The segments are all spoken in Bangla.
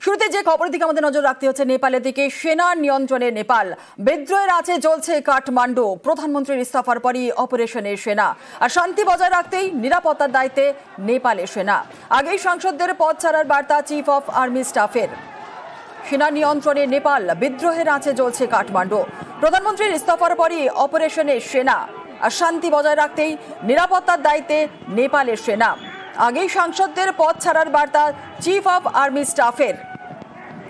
শুরুতে যে খবরের দিকে আমাদের নজর রাখতে হচ্ছে নেপালের দিকে। সেনা নিয়ন্ত্রণে নেপাল, বিদ্রোহের আঁচে জ্বলছে কাঠমান্ডু। প্রধানমন্ত্রীর ইস্তফার পরই অপারেশনের সেনা, আর শান্তি বজায় রাখতেই নিরাপত্তার দায়িত্বে নেপালের সেনা। আগেই সাংসদদের পদ ছাড়ার বার্তা চিফ অফ আর্মি স্টাফের। সেনা নিয়ন্ত্রণে নেপাল, বিদ্রোহের আঁচে জ্বলছে কাঠমান্ডু। প্রধানমন্ত্রীর ইস্তফার পরই অপারেশনের সেনা, আর শান্তি বজায় রাখতেই নিরাপত্তার দায়িত্বে নেপালের সেনা। আগেই সাংসদদের পদ ছাড়ার বার্তা চিফ অফ আর্মি স্টাফের।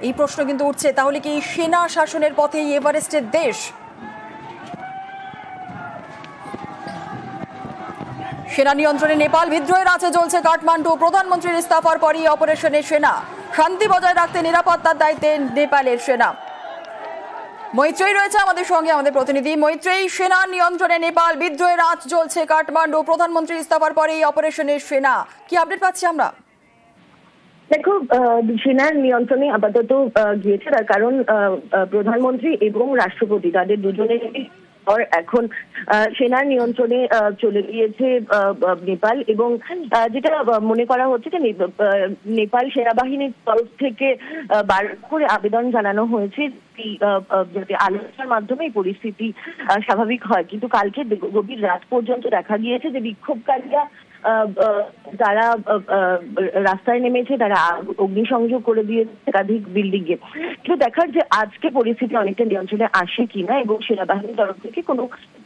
এই প্রশ্ন কিন্তু উঠছে, তাহলে কি সেনা শাসনের পথেই এভারেস্টের দেশ? সেনা নিয়ন্ত্রণে নেপাল, বিদ্রোহের আঁচে জ্বলছে কাঠমান্ডু। প্রধানমন্ত্রীর ইস্তফার পরই অপারেশনের সেনা, শান্তি বজায় রাখতে নিরাপত্তার দায়িত্বে নেপালের সেনা। মৈত্রেয়ী রয়েছে আমাদের সঙ্গে, আমাদের প্রতিনিধি মৈত্রেয়ী। সেনা নিয়ন্ত্রণে নেপাল, বিদ্রোহের আঁচ জ্বলছে কাঠমান্ডু। প্রধানমন্ত্রীর ইস্তফার পরেই অপারেশনের সেনা, কি আপডেট পাচ্ছি আমরা? দেখো, সেনার নিয়ন্ত্রণে আপাতত গিয়েছে, তার কারণ প্রধানমন্ত্রী এবং রাষ্ট্রপতি তাদের দুজনের এখন সেনার নিয়ন্ত্রণে চলে গিয়েছে নেপাল। এবং যেটা মনে করা হচ্ছে যে নেপাল সেনাবাহিনীর তরফ থেকে বার করে আবেদন জানানো হয়েছে যাতে আলোচনার মাধ্যমে এই পরিস্থিতি স্বাভাবিক হয়। কিন্তু কালকে গভীর রাত পর্যন্ত দেখা গিয়েছে যে বিক্ষোভকারীরা যারা রাস্তায় নেমেছে তারা অগ্নিসংযোগ করে দিয়েছে একাধিক বিল্ডিং এ। কিন্তু দেখার যে আজকে পরিস্থিতি অনেকটা নিয়ন্ত্রণে আসে কিনা এবং সেনাবাহিনীর তরফ থেকে কোনো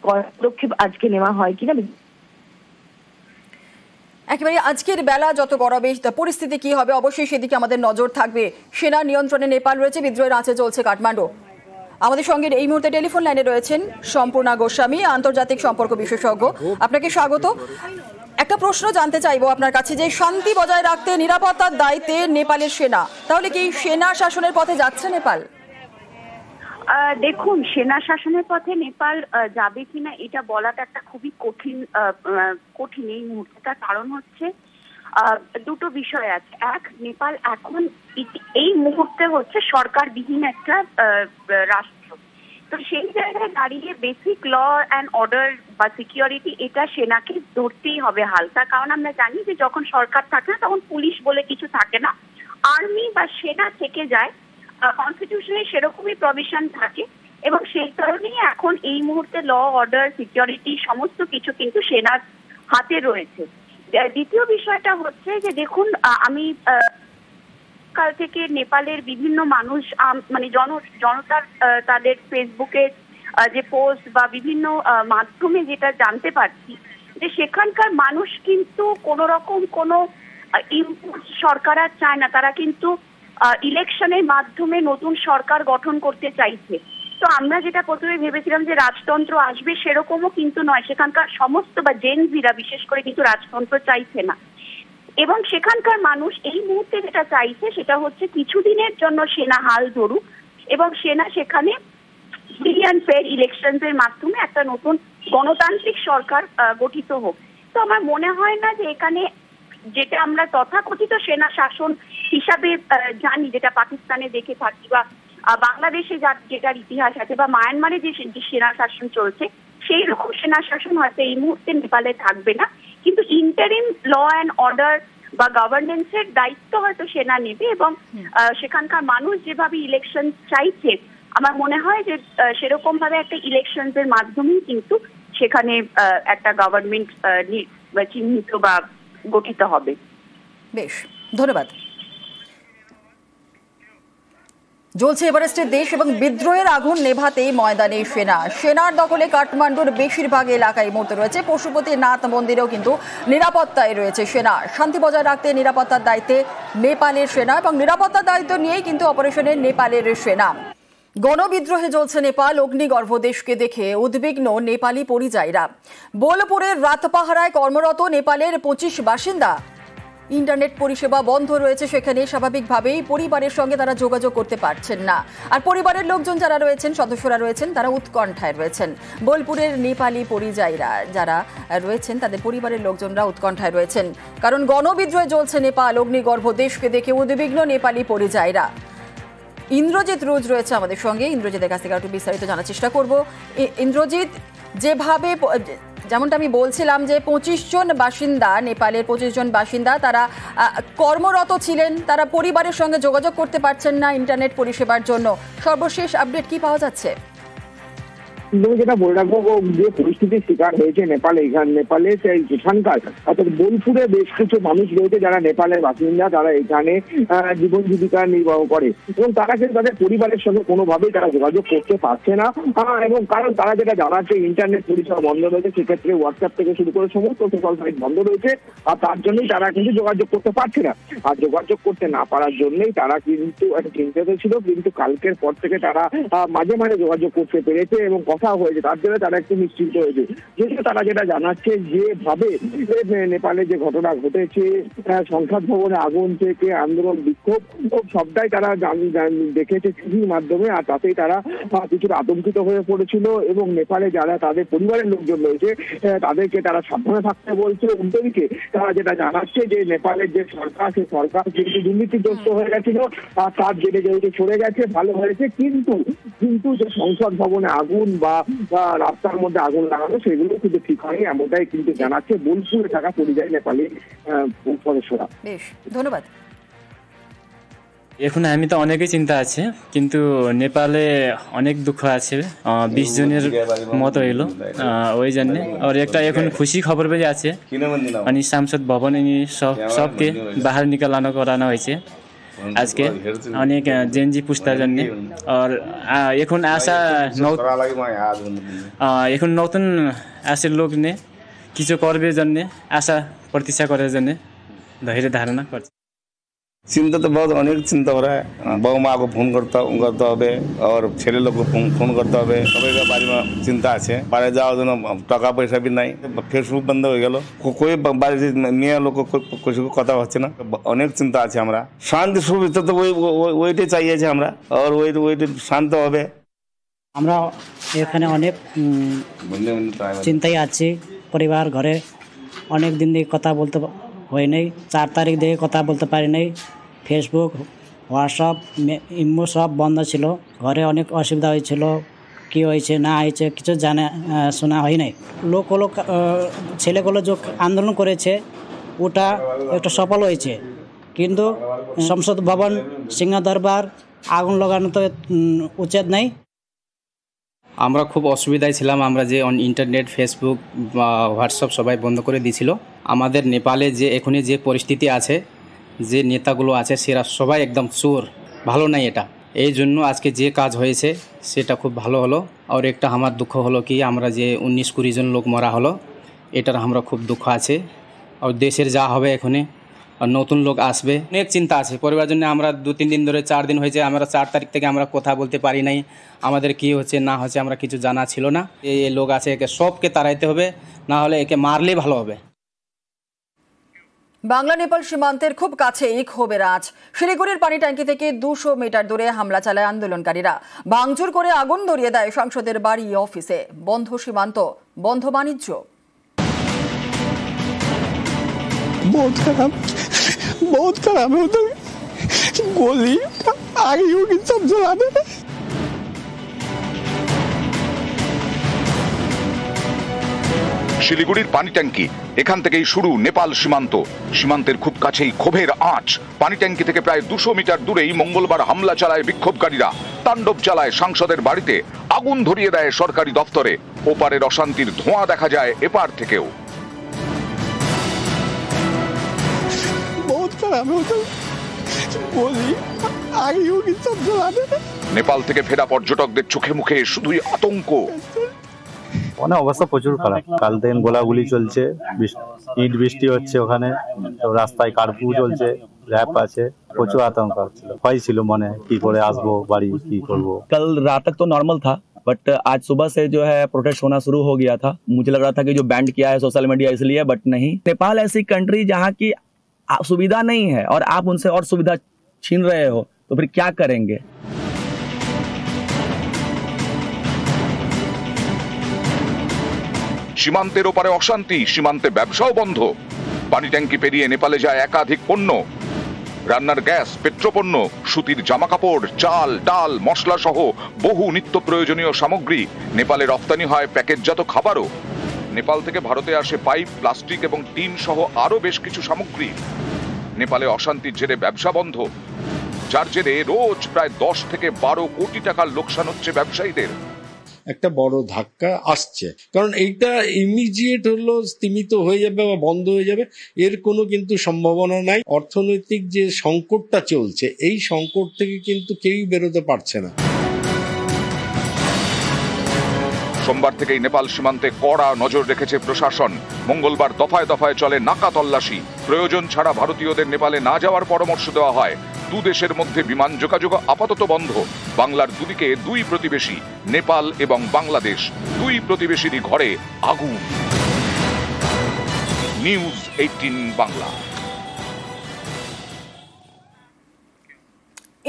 পদক্ষেপ আজকে নেওয়া হয় কিনা। একেবারে আজকের বেলা যত গড়াবে পরিস্থিতি কি হবে, অবশ্যই সেদিকে আমাদের নজর থাকবে। সেনা নিয়ন্ত্রণে নেপাল রয়েছে, বিদ্রোহের আঁচে চলছে কাঠমান্ডু। আমাদের সঙ্গে এই মুহূর্তে টেলিফোন লাইনে রয়েছেন সম্পূর্ণা গোস্বামী, আন্তর্জাতিক সম্পর্ক বিশেষজ্ঞ। আপনাকে স্বাগত। একটা প্রশ্ন জানতে চাইবো আপনার কাছে, যে শান্তি বজায় রাখতে নিরাপত্তার দায়িত্বে নেপালের সেনা, তাহলে কি সেনা শাসনের পথে যাচ্ছে নেপাল? দেখুন, সেনা শাসনের পথে নেপাল যাবে কিনা এটা বলাটা একটা খুবই কঠিন এই মুহূর্তে। তার কারণ হচ্ছে দুটো বিষয় আছে। এক, নেপাল এখন এই মুহূর্তে হচ্ছে সরকারবিহীন একটা রাষ্ট্র। তো সেই জায়গায় দাঁড়িয়ে বেসিক ল অ্যান্ড অর্ডার বা সিকিউরিটি এটা সেনাকে ধরতেই হবে হাল। তার কারণ আমরা জানি যে যখন সরকার থাকে না তখন পুলিশ বলে কিছু থাকে না, আর্মি বা সেনা থেকে যায়। কনস্টিটিউশনে সেরকমই প্রভিশন থাকে এবং সেই কারণেই এখন এই মুহূর্তে ল অর্ডার সিকিউরিটি সমস্ত কিছু কিন্তু সেনার হাতে রয়েছে। দ্বিতীয় বিষয়টা হচ্ছে যে দেখুন, আমি কাল থেকে নেপালের বিভিন্ন মানুষ মানে জনতার তাদের ফেসবুকে যে পোস্ট বা বিভিন্ন মাধ্যমে যেটা জানতে পারছি যে সেখানকার মানুষ কিন্তু কোনো রকম কোনো ইম্পোজ সরকার আর চায় না। তারা কিন্তু ইলেকশনের মাধ্যমে নতুন সরকার গঠন করতে চাইছে। তো আমরা যেটা প্রথমে ভেবেছিলাম যে রাজতন্ত্র আসবে, সেরকমও কিন্তু নয়। সেখানকার সমস্ত বা জেনজিরা বিশেষ করে কিন্তু রাজতন্ত্র চাইছে না। এবং সেখানকার মানুষ এই মুহূর্তে যেটা চাইছে সেটা হচ্ছে কিছুদিনের জন্য সেনা হাল ধরুক এবং সেনা সেখানে ফ্রি অ্যান্ড ফেয়ার ইলেকশনস এর মাধ্যমে একটা নতুন গণতান্ত্রিক সরকার গঠিত হোক। তো আমার মনে হয় না যে এখানে যেটা আমরা তথাকথিত সেনা শাসন হিসাবে জানি, যেটা পাকিস্তানে দেখে থাকি বা বাংলাদেশে যেটার ইতিহাস আছে বা মায়ানমারে যে সেনা শাসন চলছে, সেই রকম সেনা শাসন হয়তো এই মুহূর্তে নেপালে থাকবে না। কিন্তু ইন্টারিম ল অ্যান্ড অর্ডার বা গভর্নেন্সের দায়িত্ব হয়তো সেনা নেবে এবং সেখানকার মানুষ যেভাবে ইলেকশন চাইছে, আমার মনে হয় যে সেরকম ভাবে একটা ইলেকশনস এর মাধ্যমেই কিন্তু সেখানে একটা গভর্নমেন্ট চিহ্নিত বা গঠিত হবে। বেশ, ধন্যবাদ। জ্বলছে এভারেস্টের দেশ এবং বিদ্রোহের আগুন নেভাতেই ময়দানে সেনা। সেনার দখলে কাঠমান্ডুর বেশিরভাগ এলাকায় মুহূর্তে রয়েছে। পশুপতিনাথ মন্দিরেও কিন্তু নিরাপত্তায় রয়েছে সেনা। শান্তি বজায় রাখতে নিরাপত্তার দায়িত্বে নেপালের সেনা এবং নিরাপত্তার দায়িত্ব নিয়েই কিন্তু অপারেশনে নেপালের সেনা। গণবিদ্রোহে জ্বলছে নেপাল, অগ্নিগর্ভ দেশকে দেখে উদ্বিগ্ন নেপালি পরিযায়ীরা। বোলপুরের রাত পাহারায় কর্মরত নেপালের 25 বাসিন্দা। ইন্টারনেট পরিষেবা বন্ধ রয়েছে সেখানে, স্বাভাবিকভাবেই পরিবারের সঙ্গে তারা যোগাযোগ করতে পারছেন না। আর পরিবারের লোকজন যারা রয়েছেন, সদস্যরা রয়েছেন, তারা উৎকণ্ঠায় রয়েছেন। বোলপুরের নেপালি পরিযায়ীরা যারা রয়েছেন তাদের পরিবারের লোকজনরা উৎকণ্ঠায় রয়েছেন, কারণ গণবিদ্রোহে জ্বলছে নেপাল, অগ্নিগর্ভ দেশকে দেখে উদ্বিগ্ন নেপালি পরিযায়ীরা। ইন্দ্রজিৎ রোজ রয়েছে আমাদের সঙ্গে, ইন্দ্রজিতের কাছ থেকে একটু বিস্তারিত জানার চেষ্টা করব। ইন্দ্রজিৎ, যেভাবে যেমনটা আমি বলছিলাম যে 25 জন বাসিন্দা, নেপালের 25 জন বাসিন্দা তারা কর্মরত ছিলেন, তারা পরিবারের সঙ্গে যোগাযোগ করতে পারছেন না ইন্টারনেট পরিষেবার জন্য। সর্বশেষ আপডেট কি পাওয়া যাচ্ছে? যেটা বলে রাখবো, যে পরিস্থিতির শিকার হয়েছে নেপালে এখানকার অর্থাৎ বোলপুরে বেশ কিছু মানুষ রয়েছে যারা নেপালের বাসিন্দা, তারা এখানে জীবন জীবিকা নির্বাহ করে এবং তারা কিন্তু তাদের পরিবারের সঙ্গে কোনোভাবেই তারা যোগাযোগ করতে পারছে না। এবং কারণ তারা যেটা জানাচ্ছে ইন্টারনেট পরিষেবা বন্ধ রয়েছে, সেক্ষেত্রে হোয়াটসঅ্যাপ থেকে শুরু করে সমস্ত সোশ্যাল সাইট বন্ধ রয়েছে, আর তার জন্যই তারা কিন্তু যোগাযোগ করতে পারছে না। আর যোগাযোগ করতে না পারার জন্যই তারা কিন্তু একটা চিন্তিত ছিল, কিন্তু কালকের পর থেকে তারা মাঝে মাঝে যোগাযোগ করতে পেরেছে এবং হয়েছে, তার জন্য তারা একটু নিশ্চিন্ত হয়েছে। যেহেতু তারা যেটা জানাচ্ছে যেভাবে নেপালে যে ঘটনা ঘটেছে, সংসদ ভবনে আগুন থেকে আন্দোলন বিক্ষোভ সবটাই তারা দেখেছে টিভির মাধ্যমে, আর তাতেই তারা কিছুটা আতঙ্কিত হয়ে পড়েছিল এবং নেপালে যারা তাদের পরিবারের লোকজন রয়েছে তাদেরকে তারা সাবধানে থাকতে বলছে। উল্টোদিকে তারা যেটা জানাচ্ছে যে নেপালের যে সরকার, সেই সরকার যেহেতু দুর্নীতিগ্রস্ত হয়ে গেছিল আর তার জেলে যেহেতু সরে গেছে, ভালো হয়েছে, কিন্তু যে সংসদ ভবনে আগুন বা রাস্তার মধ্যে আগুন লাগানো সেগুলো কিন্তু ঠিক হয়নি, এমনটাই কিন্তু জানাচ্ছে বোলপুরে থাকা পরিযায়ী নেপালি সদস্যরা। বেশ, ধন্যবাদ। এখন আমি তো অনেকই চিন্তা আছে, কিন্তু নেপালে অনেক দুঃখ আছে। 20 জনের মতো এলো ওই জন্য। আর একটা এখন খুশি খবর পেয়ে আছে, মানে সংসদ ভবন সবকে বাহার নিকালানো করানো হয়েছে আজকে অনেক জেনজি পুস্তার জন্য। আর এখন আসা এখন নতুন আসে লোক নে কিছু করবে জন্য আশা প্রতীক্ষা করার জন্য ধৈর্য ধারণা করছে। चिंता तो बहुत अनेक चिंता हो रहा है। बहू माँ को फोन करता হবে और ছেলে लोग को फोन करता হবে। সবাই বাড়ি চিন্তা আছে, বাইরে যাওয়ার জন্য টাকা পয়সা भी নাই, ফেসবুক বন্ধ হয়ে গেল, कोई বাড়ির মেয়ে লোক কিছু কথা হচ্ছে না, অনেক চিন্তা আছে। আমরা শান্তি সুবিধা তো ওইটাই চাইছি আমরা, আর ওইটা শান্ত হবে। আমরা এখানে অনেক চিন্তায় আছি, পরিবার ঘরে অনেক দিন দিয়ে কথা বলতে হয় নাই, 4 তারিখ থেকে কথা বলতে পারি নাই। ফেসবুক, হোয়াটসঅ্যাপ, ইমো সব বন্ধ ছিল, ঘরে অনেক অসুবিধা হয়েছিল, কী হয়েছে না হয়েছে কিছু শোনা হয় নাই। লোকগুলো ছেলেগুলো যে আন্দোলন করেছে ওটা একটা সফল হয়েছে, কিন্তু সংসদ ভবন, সিংহ দরবার আগুন লাগানো তো উচিত নাই। আমরা খুব অসুবিধায় ছিলাম, আমরা যে ইন্টারনেট, ফেসবুক, হোয়াটসঅ্যাপ সবাই বন্ধ করে দিয়েছিল। আমাদের নেপালে যে এখনই যে পরিস্থিতি আছে, যে নেতাগুলো আছে সেরা সবাই একদম চোর, ভালো নাই এটা। এই জন্য আজকে যে কাজ হয়েছে সেটা খুব ভালো হলো। আর একটা আমার দুঃখ হলো কি আমরা যে 19-20 জন লোক মরা হলো, এটার আমরা খুব দুঃখ আছে। আর দেশের যা হবে এখানে নতুন লোক আসবে, অনেক চিন্তা আছে পরিবারের জন্য। আমরা 2-3 দিন ধরে 4 দিন হয়েছে, আমরা 4 তারিখ থেকে আমরা কথা বলতে পারি নাই, আমাদের কি হচ্ছে না হচ্ছে আমরা কিছু জানা ছিল না। এই লোক আছে একে সবকে তাড়াইতে হবে, না হলে একে মারলেই ভালো হবে। বাংলা নেপাল সীমান্তের খুব কাছেই ক্ষোভের আঁচ। শিলিগুড়ির পানি ট্যাঙ্কি থেকে 200 মিটার দূরে হামলা চালায় আন্দোলনকারীরা, ভাঙচুর করে আগুন ধরিয়ে দেয় সংসদের বাড়ি, অফিসে। বন্ধ সীমান্ত, বন্ধ বাণিজ্য। बहुत खराब है उधर, गोली आगे होगी सब जलाने। শিলিগুড়ির পানি ট্যাঙ্কি, এখান থেকেই শুরু নেপাল সীমান্ত। সীমান্তের খুব কাছেই ক্ষোভের আঁচ। পানি ট্যাঙ্কি থেকে প্রায় 200 মিটার দূরেই মঙ্গলবার হামলা চালায় বিক্ষোভকারীরা, তাণ্ডব চালায় সাংসদের বাড়িতে, আগুন ধরিয়ে দেয় সরকারি দপ্তরে। ওপারের অশান্তির ধোঁয়া দেখা যায় এপার থেকেও। নেপাল থেকে ফেরা পর্যটকদের চোখে মুখে শুধুই আতঙ্ক। ওখানে অবস্থা প্রচুর খারাপ, কাল দিন গোলাগুলি চলছে, ইট বৃষ্টি হচ্ছে, ওখানে রাস্তায় কারফিউ চলছে, র্যাপ আছে, প্রচুর আতঙ্ক ছিল, ভয় ছিল মনে কি করে আসবো বাড়ি, কি করবো। कल रात तक तो नॉर्मल था, बट आज सुबह से जो है प्रोटेस्ट होना शुरू हो गया था। मुझे लग रहा था कि जो बैंड किया है सोशल मीडिया इसलिए, बट नहीं। नेपाल ऐसी कंट्री जहाँ की सुविधा नहीं है और आप उनसे और सुविधा छीन रहे हो, तो फिर क्या करेंगे। সীমান্তের ওপারে অশান্তি, সীমান্তে ব্যবসাও বন্ধ। পানি ট্যাঙ্কি পেরিয়ে নেপালে যায় একাধিক পণ্য, রান্নার গ্যাস, পেট্রোপণ্য, সুতির জামাকাপড়, চাল, ডাল, মশলা সহ বহু নিত্য প্রয়োজনীয় সামগ্রী। নেপালে রপ্তানি হয় প্যাকেটজাত খাবারও। নেপাল থেকে ভারতে আসে পাইপ, প্লাস্টিক এবং টিন সহ আরো বেশ কিছু সামগ্রী। নেপালে অশান্তির জেরে ব্যবসা বন্ধ, যার জেরে রোজ প্রায় 10 থেকে 12 কোটি টাকার লোকসান হচ্ছে ব্যবসায়ীদের। একটা বড় ধাক্কা আসছে, কারণ এইটা ইমিডিয়েট হলো স্তীমিত হয়ে যাবে বা বন্ধ হয়ে যাবে এর কোনো কিন্তু সম্ভাবনা নাই। অর্থনৈতিক যে সংকটটা চলছে, এই সংকট থেকে কিন্তু কেউই বেরোতে পারছে না। সোমবার থেকেই নেপাল সীমান্তে কড়া নজর রেখেছে প্রশাসন। মঙ্গলবার দফায় দফায় চলে নাকা তল্লাশি। প্রয়োজন ছাড়া ভারতীয়দের নেপালে না যাওয়ার পরামর্শ দেওয়া হয়। দু দেশের মধ্যে বিমান যোগাযোগ আপাতত বন্ধ। বাংলার দুদিকে দুই প্রতিবেশী, নেপাল এবং বাংলাদেশ, দুই প্রতিবেশীরই ঘরে আগুন। নিউজ 18 বাংলা।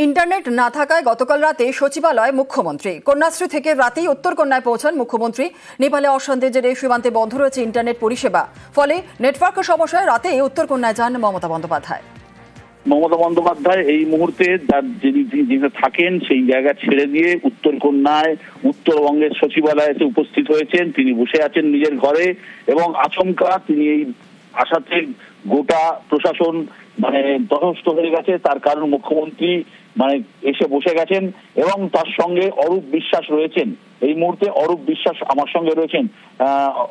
ইন্টারনেট না থাকায় গতকাল রাতে সচিবালয় মুখ্যমন্ত্রী। কন্যাশ্রী থেকে রাতেই উত্তরকন্যায় পৌঁছান মুখ্যমন্ত্রী। নেপালে অশান্তির জেরে সীমান্তে বন্ধ রয়েছে ইন্টারনেট পরিষেবা, ফলে নেটওয়ার্ক সমস্যায় রাতেই উত্তরকন্যায় যান মমতা বন্দ্যোপাধ্যায়। মমতা বন্দ্যোপাধ্যায় এই মুহূর্তে যিনি থাকেন সেই জায়গা ছেড়ে দিয়ে উত্তরকন্যায় উত্তরবঙ্গের সচিবালয়ে এসে উপস্থিত হয়েছেন। তিনি বসে আছেন নিজের ঘরে এবং আচমকা তিনি এই আসাতে গোটা প্রশাসন তটস্থ হয়ে গেছে। তার কারণ মুখ্যমন্ত্রী এসে বসে গেছেন এবং তার সঙ্গে অরূপ বিশ্বাস রয়েছেন। এই মুহূর্তে অরূপ বিশ্বাস আমার সঙ্গে রয়েছেন।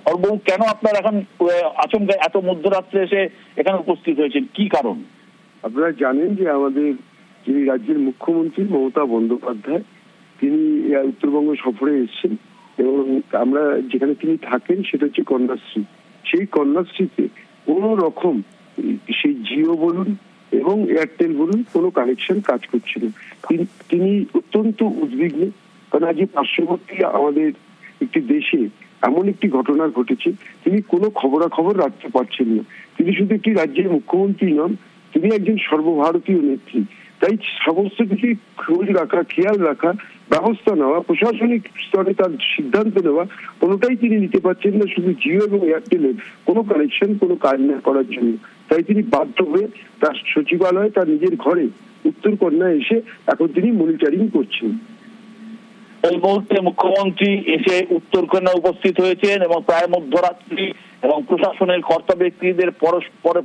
অরূপ, কেন আপনার এখন আচমকা এত মধ্যরাত্রে এসে এখানে উপস্থিত হয়েছেন, কি কারণ? আপনারা জানেন যে আমাদের যিনি রাজ্যের মুখ্যমন্ত্রী মমতা বন্দ্যোপাধ্যায়, তিনি উত্তরবঙ্গ সফরে এসেছেন এবং আমরা যেখানে তিনি থাকেন সেটা হচ্ছে কন্যাশ্রী। সেই কন্যাশ্রীতে কোন রকম সেই জিও বলুন এবং এয়ারটেল বলুন কোনো কানেকশন কাজ করছিল। তিনি অত্যন্ত উদ্বিগ্ন, কারণ আজ পার্শ্ববর্তী আমাদের একটি দেশে এমন একটি ঘটনা ঘটেছে, তিনি কোনো খবরাখবর রাখতে পারছেন না। তিনি শুধু একটি রাজ্যের মুখ্যমন্ত্রী নন, তিনি একজন সর্বভারতীয় নেত্রী। তাই সমস্ত কিছু খোঁজ রাখা, খেয়াল রাখা, ব্যবস্থা নেওয়া, প্রশাসনিক স্তরে তার সিদ্ধান্ত নেওয়া, কোনোটাই তিনি নিতে পারছেন না শুধু জিও এবং এয়ারটেলের কোনো কানেকশন, কোনো কাজ না করার জন্য। তাই তিনি বাধ্য হয়ে তার সচিবালয়ে, তার নিজের ঘরে উত্তরকন্যায় এসে এখন তিনি মনিটরিং করছেন। এই মুহূর্তে মুখ্যমন্ত্রী এসে উত্তরকন্যা উপস্থিত হয়েছেন এবং প্রায় মধ্যরাত্রি এবং প্রশাসনের কর্তা ব্যক্তিদের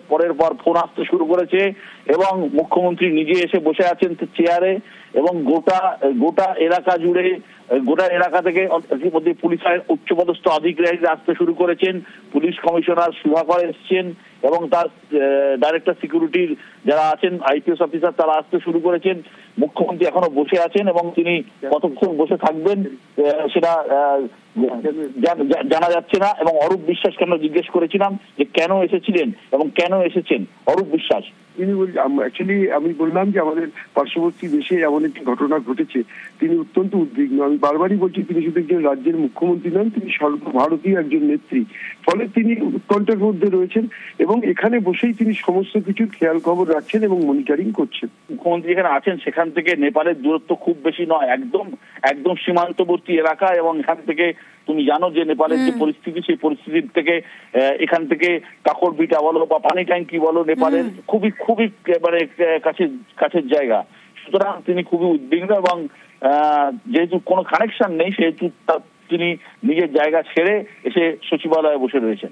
পরের পর ফোন আসতে শুরু করেছে এবং মুখ্যমন্ত্রী নিজে এসে বসে আছেন চেয়ারে এবং গোটা এলাকা জুড়ে, গোটা এলাকা থেকে ইতিমধ্যে পুলিশের উচ্চপদস্থ আধিকারিকরা আসতে শুরু করেছেন। পুলিশ কমিশনার সুধাকর এসছেন এবং তার ডাইরেক্টর সিকিউরিটির যারা আছেন আইপিএস অফিসার তারা আসতে শুরু করেছেন। মুখ্যমন্ত্রী এখনো বসে আছেন এবং তিনি কতক্ষণ বসে থাকবেন সেটা জানা যাচ্ছে না। এবং অরূপ বিশ্বাসকে আমরা জিজ্ঞেস করেছিলাম যে কেন এসেছিলেন এবং কেন এসেছেন। অরূপ বিশ্বাস তিনি অ্যাকচুয়ালি আমি বললাম যে আমাদের পার্শ্ববর্তী দেশে এমন একটি ঘটনা ঘটেছে, তিনি অত্যন্ত উদ্বিগ্ন। আমি বারবারই বলছি তিনি শুধু একজন রাজ্যের মুখ্যমন্ত্রী নন, তিনি সর্বভারতীয় একজন নেত্রী। ফলে তিনি উৎকণ্ঠার মধ্যে রয়েছেন এবং এখানে বসেই তিনি সমস্ত কিছুর খেয়াল খবর রাখছেন এবং মনিটরিং করছেন। মুখ্যমন্ত্রী এখানে আছেন, সেখান থেকে নেপালের দূরত্ব খুব বেশি নয়, একদম সীমান্তবর্তী এলাকা এবং এখান থেকে তুমি জানো যে নেপালের যে পরিস্থিতি, সেই পরিস্থিতির থেকে এখান থেকে কাকরবিটা বলো বা পানি ট্যাঙ্কি বলো নেপালের খুবই কাছের জায়গা। সুতরাং তিনি খুবই উদ্বিগ্ন এবং যেহেতু কোনো কানেকশন নেই সেহেতু তিনি নিজের জায়গা ছেড়ে এসে সচিবালয়ে বসে রয়েছেন।